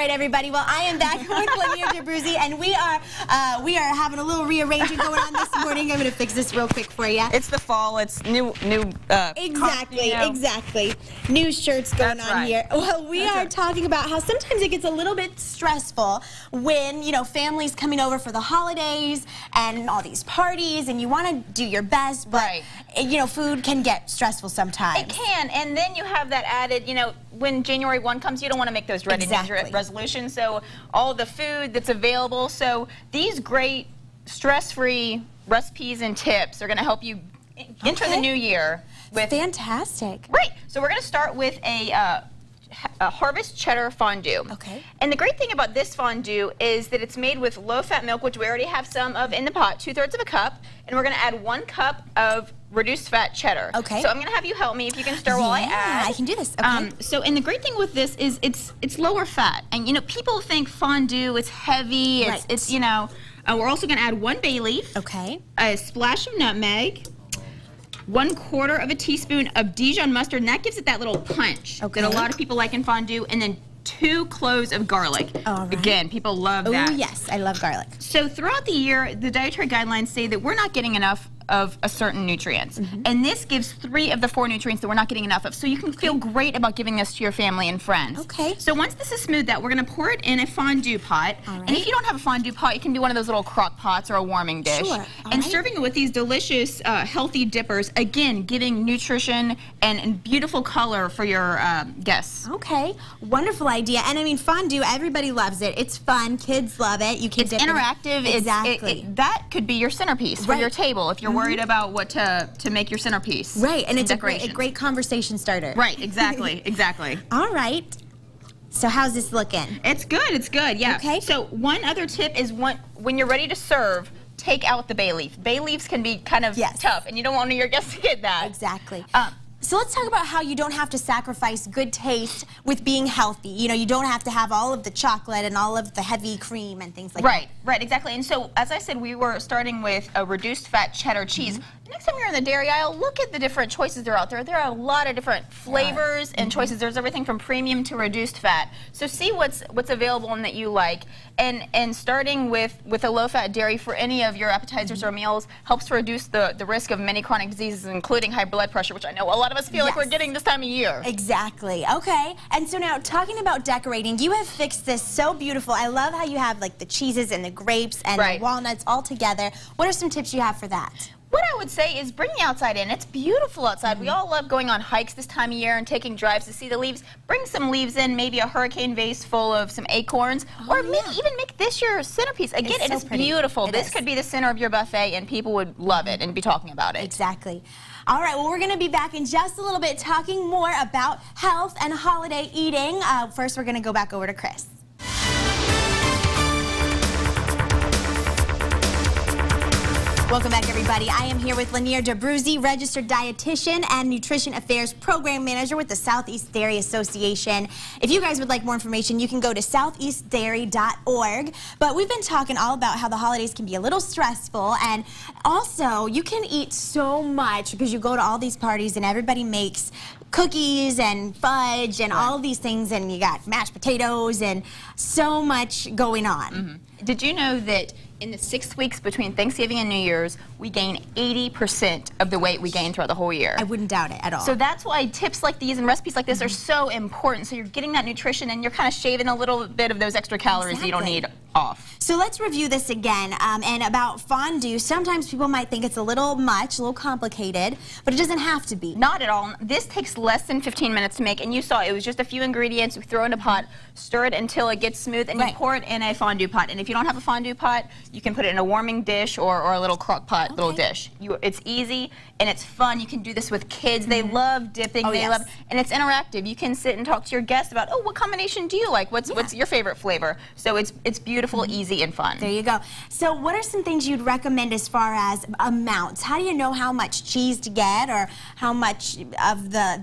right, everybody. Well, I am back with Lanier DeBruzzi, and we are having a little rearranging going on this morning. I'm going to fix this real quick for you. It's the fall. It's new. Exactly. New shirts going on here. Well, we are talking about how sometimes it gets a little bit stressful when families coming over for the holidays and all these parties, and you want to do your best, but food can get stressful sometimes. It can, and then you have that added, when January 1 comes, you don't want to make those dreaded resolutions. So all the food that's available. So these great stress-free recipes and tips are going to help you enter the new year with fantastic. Right. So we're going to start with a harvest cheddar fondue. Okay. And the great thing about this fondue is that it's made with low-fat milk, which we already have some of in the pot, 2/3 of a cup, and we're going to add 1 cup of reduced fat cheddar. Okay. So I'm going to have you help me if you can stir while I add. I can do this. Okay. And the great thing with this is it's lower fat, and people think fondue, it's heavy. It's we're also going to add 1 bay leaf. Okay. A splash of nutmeg. 1/4 of a teaspoon of Dijon mustard, and that gives it that little punch that a lot of people like in fondue, and then 2 cloves of garlic. All right. Again, people love that. Oh yes, I love garlic. So throughout the year, the dietary guidelines say that we're not getting enough of a certain nutrients, and this gives 3 of the 4 nutrients that we're not getting enough of. So you can feel great about giving this to your family and friends. Okay. So once this is smoothed out, we're going to pour it in a fondue pot. All right. And if you don't have a fondue pot, you can do one of those little crock pots or a warming dish. Sure. And serving it with these delicious, healthy dippers, again, giving nutrition and beautiful color for your guests. Okay, wonderful idea. And I mean, fondue, everybody loves it. It's fun. Kids love it. You can dip interactive. Exactly. That could be your centerpiece for your table if you're worried about what to make your centerpiece. Right, and it's a great conversation starter. Right, exactly, exactly. All right. So how's this looking? It's good, yeah. Okay. So one other tip is when you're ready to serve, take out the bay leaf. Bay leaves can be kind of tough, and you don't want your guests to get that. Exactly. So let's talk about how you don't have to sacrifice good taste with being healthy. You don't have to have all of the chocolate and all of the heavy cream and things like that. Right, exactly. And so, as I said, we were starting with a reduced fat cheddar cheese. The next time you're in the dairy aisle, look at the different choices that are out there. There are a lot of different flavors and choices. There's everything from premium to reduced fat. So see what's available and that you like. And starting with a low-fat dairy for any of your appetizers or meals helps to reduce the risk of many chronic diseases, including high blood pressure, which I know a lot of us feel like we're getting this time of year. Exactly. Okay. And so now, talking about decorating, you have fixed this so beautiful. I love how you have like the cheeses and the grapes and the walnuts all together. What are some tips you have for that? What I would say is bring the outside in. It's beautiful outside. We all love going on hikes this time of year and taking drives to see the leaves. Bring some leaves in, maybe a hurricane vase full of some acorns, or maybe even make this your centerpiece. Again, it is beautiful. This could be the center of your buffet, and people would love it and be talking about it. Exactly. All right, well, we're going to be back in just a little bit talking more about health and holiday eating. First, we're going to go back over to Chris. Welcome back, everybody. I am here with Lanier DeBruzzi, registered dietitian and nutrition affairs program manager with the Southeast Dairy Association. If you guys would like more information, you can go to southeastdairy.org. But we've been talking all about how the holidays can be a little stressful, and also you can eat so much because you go to all these parties and everybody makes cookies and fudge and all of these things, and you got mashed potatoes and so much going on. Did you know that in the 6 weeks between Thanksgiving and New Year's, we gain 80% of the weight we gain throughout the whole year? I wouldn't doubt it at all. So that's why tips like these and recipes like this are so important. So you're getting that nutrition and you're kind of shaving a little bit of those extra calories that you don't need off. So let's review this again. And about fondue, sometimes people might think it's a little much, a little complicated, but it doesn't have to be. Not at all. This takes less than 15 minutes to make, and you saw it was just a few ingredients. We throw in a pot, stir it until it gets smooth, and you pour it in a fondue pot. And if you don't have a fondue pot, you can put it in a warming dish or a little crock pot little dish. It's easy and it's fun. You can do this with kids. They love dipping. And it's interactive. You can sit and talk to your guests about, oh, what combination do you like? What's your favorite flavor? So it's beautiful, easy, and fun. There you go. So what are some things you'd recommend as far as amounts? How do you know how much cheese to get or how much of the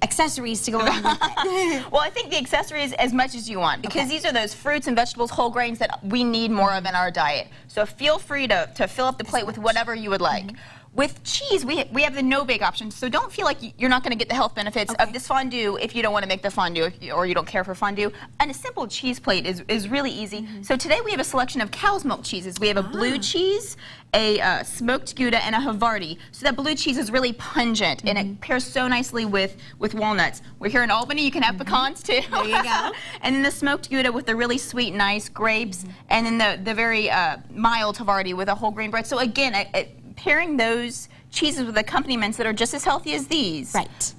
accessories to go along with it? Well, I think the accessories as much as you want, because these are those fruits and vegetables, whole grains that we need more of in our diet. So feel free to fill up the plate with whatever you would like. With cheese, we have the no-bake option, so don't feel like you're not going to get the health benefits of this fondue if you don't want to make the fondue or you don't care for fondue. And a simple cheese plate is really easy. So today we have a selection of cow's milk cheeses. We have a blue cheese, a smoked Gouda, and a Havarti. So that blue cheese is really pungent, and it pairs so nicely with walnuts. We're here in Albany. You can have pecans too. There you go. And then the smoked Gouda with the really sweet, nice grapes, and then the very mild Havarti with a whole grain bread. So again, pairing those cheeses with accompaniments that are just as healthy as these. Right.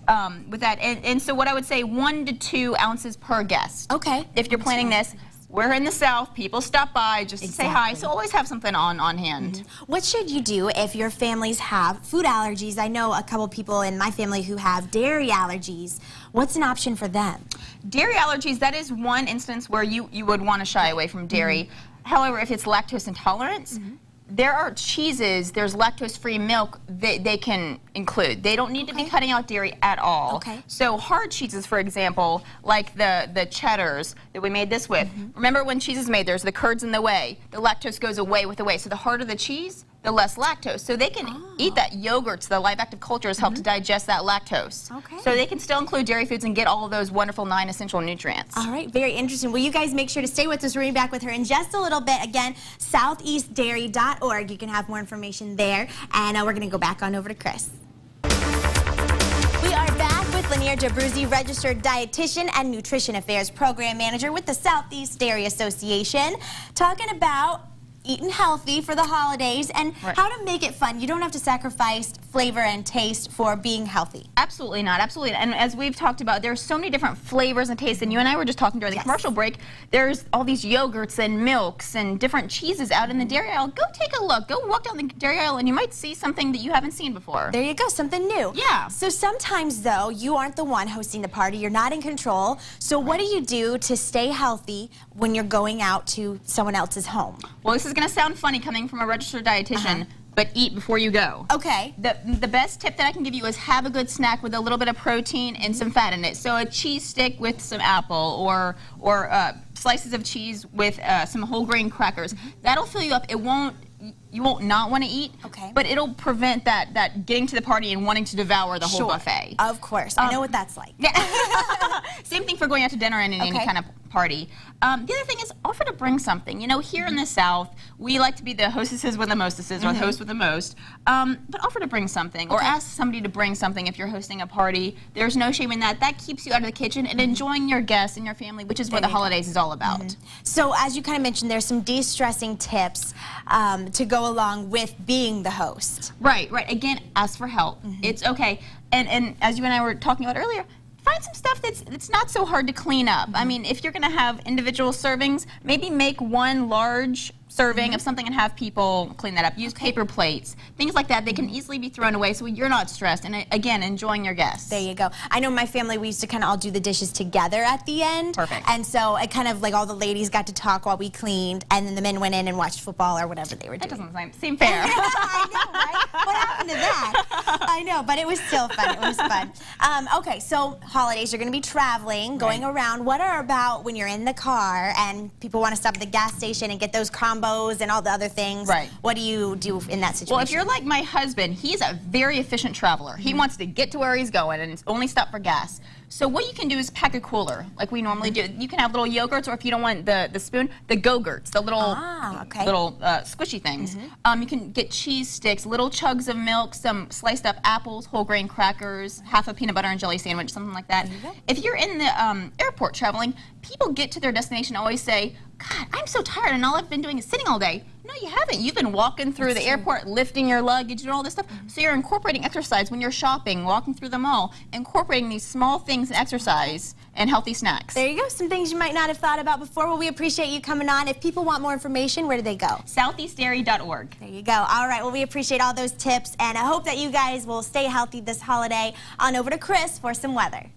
With that, and so what I would say, 1 to 2 ounces per guest. Okay. If you're planning this. We're in the South. People stop by just to say hi, so always have something on hand. What should you do if your families have food allergies? I know a couple people in my family who have dairy allergies. What's an option for them? Dairy allergies, that is one instance where you would want to shy away from dairy. However, if it's lactose intolerance, there are cheeses, there's lactose-free milk that they can include. They don't need to be cutting out dairy at all. So hard cheeses, for example, like the cheddars that we made this with. Remember when cheese is made, there's the curds in the whey. The lactose goes away with the whey. So the harder the cheese, the less lactose. So they can eat that yogurt. So the live active cultures help to digest that lactose. So they can still include dairy foods and get all of those wonderful 9 essential nutrients. All right, very interesting. Well, you guys make sure to stay with us. We're going to be back with her in just a little bit. Again, southeastdairy.org. You can have more information there. And we're going to go back on over to Chris. We are back with Lanier Jabruzzi, registered dietitian and nutrition affairs program manager with the Southeast Dairy Association, talking about eating healthy for the holidays and how to make it fun. You don't have to sacrifice flavor and taste for being healthy. Absolutely not, absolutely not. And as we've talked about, there's so many different flavors and tastes, and you and I were just talking during the commercial break, there's all these yogurts and milks and different cheeses out in the dairy aisle. Go take a look, go walk down the dairy aisle and you might see something that you haven't seen before. There you go, something new. Yeah. So sometimes though, you aren't the one hosting the party, you're not in control. So what do you do to stay healthy when you're going out to someone else's home? Well, this is going to sound funny coming from a registered dietitian, but eat before you go. Okay. The best tip that I can give you is have a good snack with a little bit of protein and some fat in it. So a cheese stick with some apple or slices of cheese with some whole grain crackers. That'll fill you up. You won't not want to eat, but it'll prevent that getting to the party and wanting to devour the whole buffet. Of course. I know what that's like. Yeah. Same thing for going out to dinner and any kind of party. The other thing is offer to bring something. You know, here in the South, we like to be the hostesses with the mostesses, or the host with the most. But offer to bring something, or ask somebody to bring something if you're hosting a party. There's no shame in that. That keeps you out of the kitchen and enjoying your guests and your family, which is what the holidays is all about. So as you kind of mentioned, there's some de-stressing tips to go along with being the host. Right, right. Again, ask for help. It's okay. And as you and I were talking about earlier, find some stuff that's not so hard to clean up. I mean, if you're going to have individual servings, maybe make one large serving of something and have people clean that up. Use paper plates, things like that. They can easily be thrown away so you're not stressed. And again, enjoying your guests. There you go. I know my family, we used to kind of all do the dishes together at the end. Perfect. And so it kind of like all the ladies got to talk while we cleaned, and then the men went in and watched football or whatever they were doing. That doesn't seem fair. I know, right? What happened to that? I know, but it was still fun. It was fun. Okay, so holidays, you're going to be traveling, going around. What are about when you're in the car and people want to stop at the gas station and get those combos and all the other things? Right. What do you do in that situation? Well, if you're like my husband, he's a very efficient traveler. He wants to get to where he's going and only stop for gas. So what you can do is pack a cooler, like we normally do. You can have little yogurts, or if you don't want the spoon, the Go-Gurts, the little little squishy things. You can get cheese sticks, little chugs of milk, some sliced up apples, whole grain crackers, half a peanut butter and jelly sandwich, something like that. If you're in the airport traveling, people get to their destination and always say, God, I'm so tired and all I've been doing is sitting all day. No, you haven't. You've been walking through the airport, lifting your luggage and all this stuff. So you're incorporating exercise when you're shopping, walking through the mall, incorporating these small things in exercise and healthy snacks. There you go. Some things you might not have thought about before. Well, we appreciate you coming on. If people want more information, where do they go? Southeastdairy.org. There you go. All right. Well, we appreciate all those tips, and I hope that you guys will stay healthy this holiday. On over to Chris for some weather.